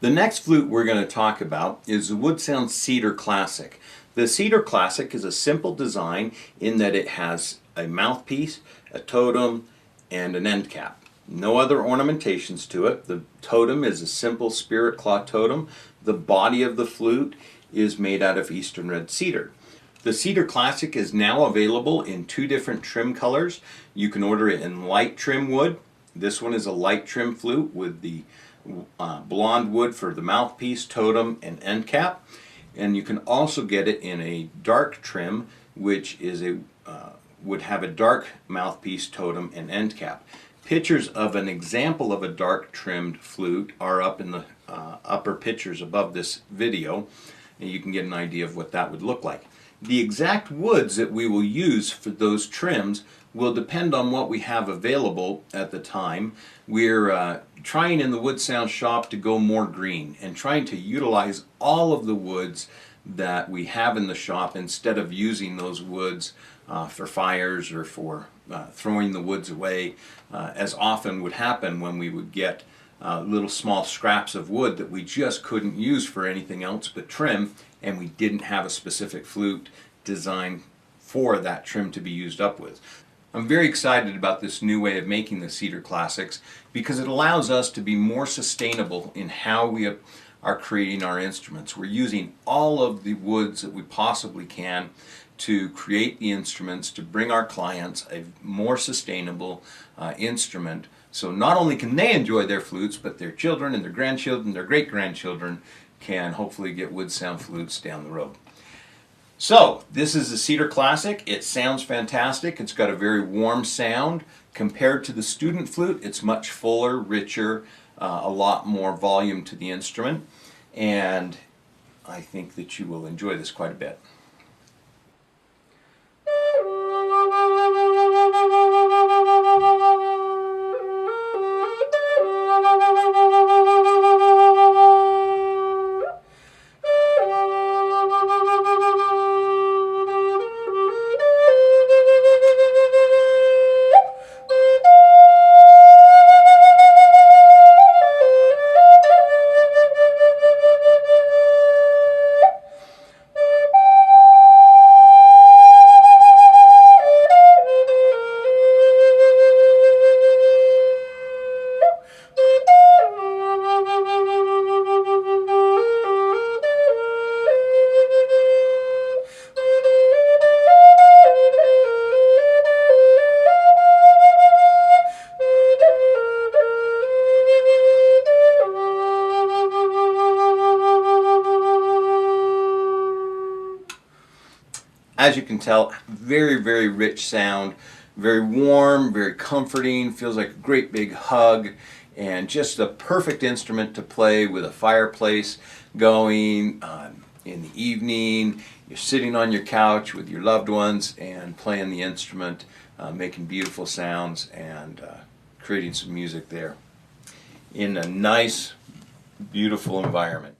The next flute we're going to talk about is the Woodsounds Cedar Classic. The Cedar Classic is a simple design in that it has a mouthpiece, a totem, and an end cap. No other ornamentations to it. The totem is a simple spirit claw totem. The body of the flute is made out of eastern red cedar. The Cedar Classic is now available in two different trim colors. You can order it in light trim wood. This one is a light trim flute with the blonde wood for the mouthpiece, totem, and end cap. And you can also get it in a dark trim, which is would have a dark mouthpiece, totem, and end cap. Pictures of an example of a dark trimmed flute are up in the upper pictures above this video, and you can get an idea of what that would look like. The exact woods that we will use for those trims will depend on what we have available at the time. We're trying in the Woodsounds shop to go more green and trying to utilize all of the woods that we have in the shop instead of using those woods for fires or for throwing the woods away, as often would happen when we would get little small scraps of wood that we just couldn't use for anything else but trim, and we didn't have a specific flute designed for that trim to be used up with. I'm very excited about this new way of making the Cedar Classics because it allows us to be more sustainable in how we are creating our instruments. We're using all of the woods that we possibly can to create the instruments, to bring our clients a more sustainable instrument. So not only can they enjoy their flutes, but their children and their grandchildren, their great-grandchildren can hopefully get Woodsound flutes down the road. So this is the Cedar Classic. It sounds fantastic. It's got a very warm sound. Compared to the student flute, it's much fuller, richer, a lot more volume to the instrument, and I think that you will enjoy this quite a bit. As you can tell, very, very rich sound, very warm, very comforting, feels like a great big hug, and just a perfect instrument to play with a fireplace going in the evening. You're sitting on your couch with your loved ones and playing the instrument, making beautiful sounds and creating some music there in a nice, beautiful environment.